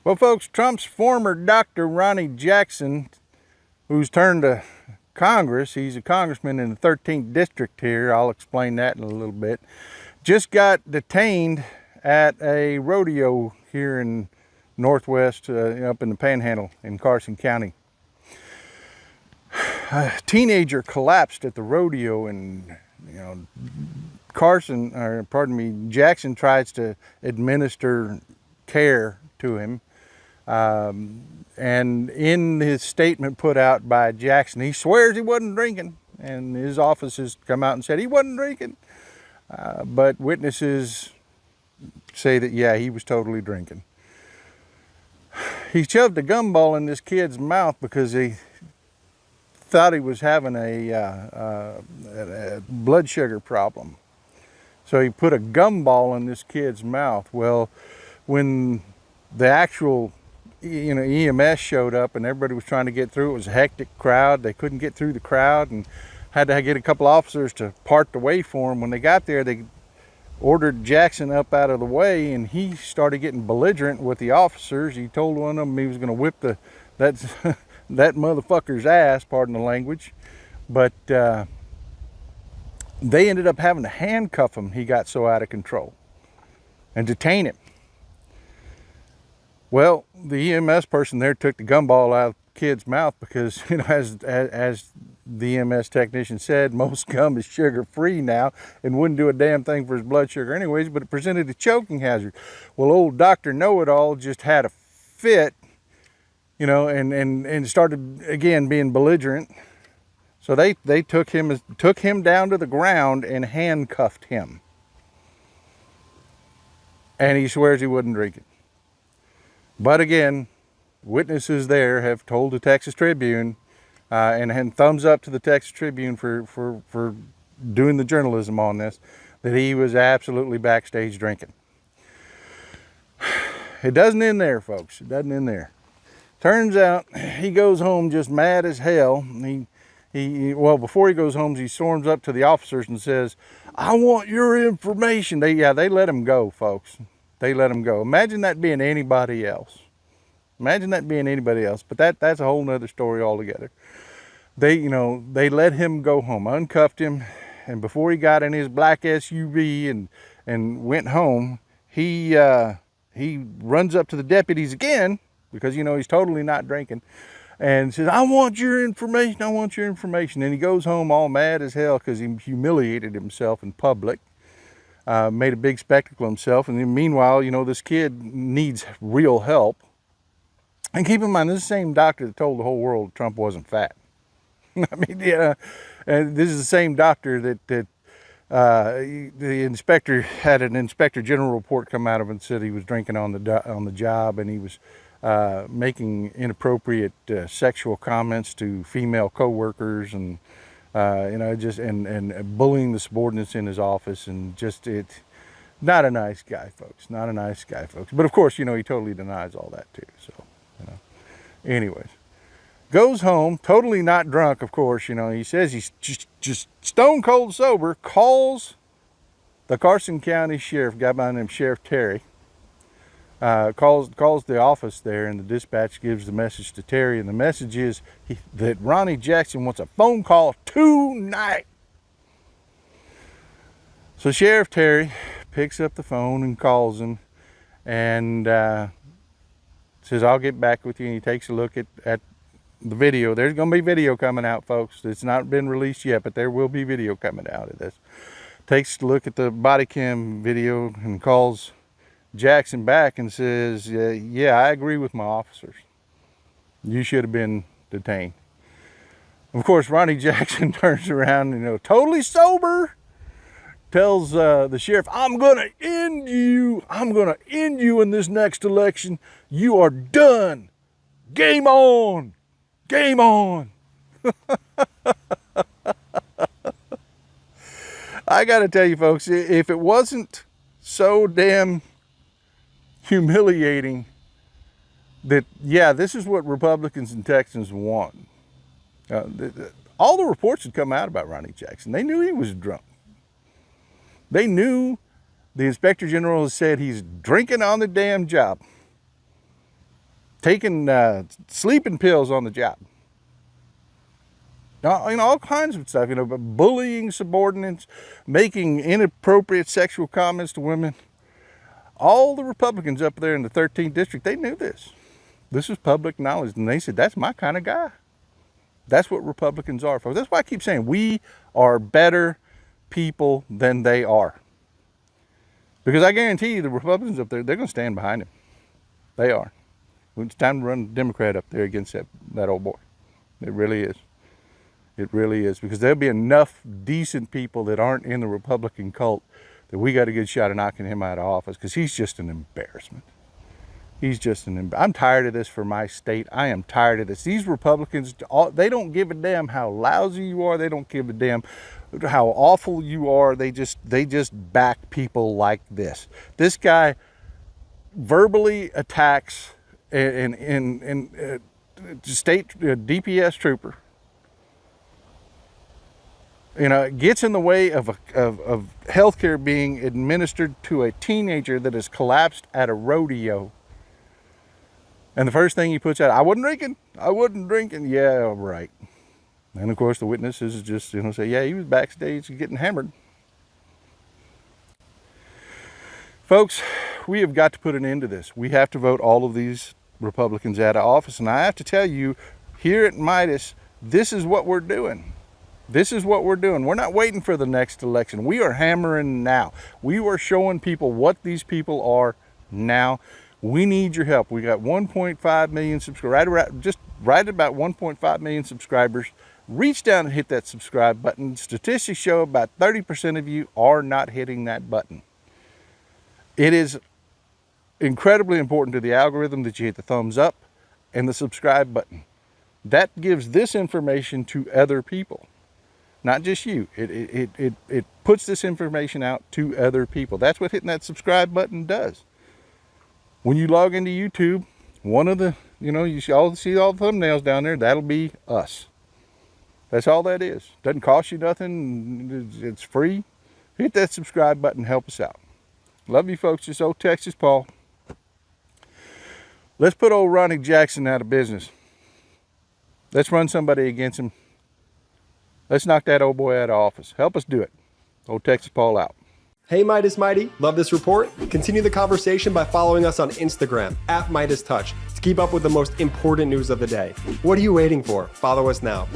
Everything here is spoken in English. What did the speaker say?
Well, folks, Trump's former Dr. Ronny Jackson, who's turned to Congress, he's a congressman in the 13th district here, I'll explain that in a little bit, just got detained at a rodeo here in Northwest, up in the Panhandle in Carson County. A teenager collapsed at the rodeo, and Jackson tries to administer care to him. And in his statement put out by Jackson, he swears he wasn't drinking, and his office has come out and said he wasn't drinking. But witnesses say that, yeah, he was totally drinking. He shoved a gumball in this kid's mouth because he thought he was having a blood sugar problem. So he put a gumball in this kid's mouth. Well, when the actual EMS showed up and everybody was trying to get through, it was a hectic crowd. They couldn't get through the crowd and had to get a couple officers to part the way for them. When they got there, they ordered Jackson up out of the way, and he started getting belligerent with the officers. He told one of them he was going to whip that motherfucker's ass, pardon the language. But they ended up having to handcuff him. He got so out of control, and detain him. Well, the EMS person there took the gumball out of the kid's mouth because, as the EMS technician said, most gum is sugar-free now and wouldn't do a damn thing for his blood sugar anyways, but it presented a choking hazard. Well, old Dr. Know-It-All just had a fit, and started again being belligerent. So they took him down to the ground and handcuffed him. And he swears he wasn't drinking. But again, witnesses there have told the Texas Tribune, and thumbs up to the Texas Tribune for doing the journalism on this, that he was absolutely backstage drinking. It doesn't end there, folks. It doesn't end there. Turns out he goes home just mad as hell. Well, before he goes home, he storms up to the officers and says, "I want your information." They let him go, folks. They let him go. Imagine that being anybody else. Imagine that being anybody else. But that's a whole nother story altogether. They let him go home, uncuffed him, and before he got in his black SUV and went home, he runs up to the deputies again, because he's totally not drinking, and says, "I want your information, I want your information." And he goes home all mad as hell because he humiliated himself in public, made a big spectacle of himself. And then meanwhile, this kid needs real help. And keep in mind, this is the same doctor that told the whole world Trump wasn't fat. I mean, and this is the same doctor that the inspector had an inspector general report come out of and said he was drinking on the job, and he was making inappropriate sexual comments to female co-workers, and and bullying the subordinates in his office, and not a nice guy, folks. Not a nice guy, folks. But of course, he totally denies all that too. So, anyways, goes home totally not drunk. Of course, he says he's just stone cold sober. Calls the Carson County sheriff, a guy by the name of Sheriff Terry. Calls the office there, and the dispatch gives the message to Terry, and the message is that Ronny Jackson wants a phone call tonight. So Sheriff Terry picks up the phone and calls him, and says, "I'll get back with you." And he takes a look at the video. There's going to be video coming out, folks. It's not been released yet, but there will be video coming out of this. Takes a look at the body cam video and calls Jackson back and says, "Yeah, I agree with my officers. You should have been detained." Of course, Ronny Jackson turns around, totally sober, tells the sheriff, "I'm going to end you. I'm going to end you in this next election. You are done. Game on. Game on." I got to tell you, folks, if it wasn't so damn humiliating that, yeah, this is what Republicans and Texans want. All the reports had come out about Ronny Jackson. They knew he was drunk. They knew the Inspector General has said he's drinking on the damn job. taking sleeping pills on the job. All kinds of stuff, but bullying subordinates, making inappropriate sexual comments to women. All the Republicans up there in the 13th district, they knew this. This was public knowledge, and they said, that's my kind of guy. That's what Republicans are, folks. That's why I keep saying we are better people than they are. Because I guarantee you the Republicans up there, they're going to stand behind him. They are. It's time to run a Democrat up there against that old boy. It really is. It really is. Because there'll be enough decent people that aren't in the Republican cult that we got a good shot of knocking him out of office, because he's just an embarrassment. He's just I'm tired of this for my state. I am tired of this. These Republicans, they don't give a damn how lousy you are. They don't give a damn how awful you are. They just back people like this. This guy verbally attacks in state DPS trooper. Gets in the way of healthcare being administered to a teenager that has collapsed at a rodeo. And the first thing he puts out, I wasn't drinking. Yeah, right. And of course the witnesses just, say, yeah, he was backstage getting hammered. Folks, we have got to put an end to this. We have to vote all of these Republicans out of office. And I have to tell you, here at Meidas, this is what we're doing. This is what we're doing. We're not waiting for the next election. We are hammering now. We are showing people what these people are now. We need your help. We got 1.5 million subscribers, right at about 1.5 million subscribers. Reach down and hit that subscribe button. Statistics show about 30% of you are not hitting that button. It is incredibly important to the algorithm that you hit the thumbs up and the subscribe button. That gives this information to other people, not just you. It puts this information out to other people. That's what hitting that subscribe button does. When you log into YouTube, one of the, you see all the thumbnails down there, that'll be us. That's all that is. Doesn't cost you nothing. It's free. Hit that subscribe button. Help us out. Love you folks. This old Texas Paul. Let's put old Ronny Jackson out of business. Let's run somebody against him. Let's knock that old boy out of office. Help us do it. Old Texas Paul out. Hey Meidas Mighty, love this report? Continue the conversation by following us on Instagram @MeidasTouch to keep up with the most important news of the day. What are you waiting for? Follow us now.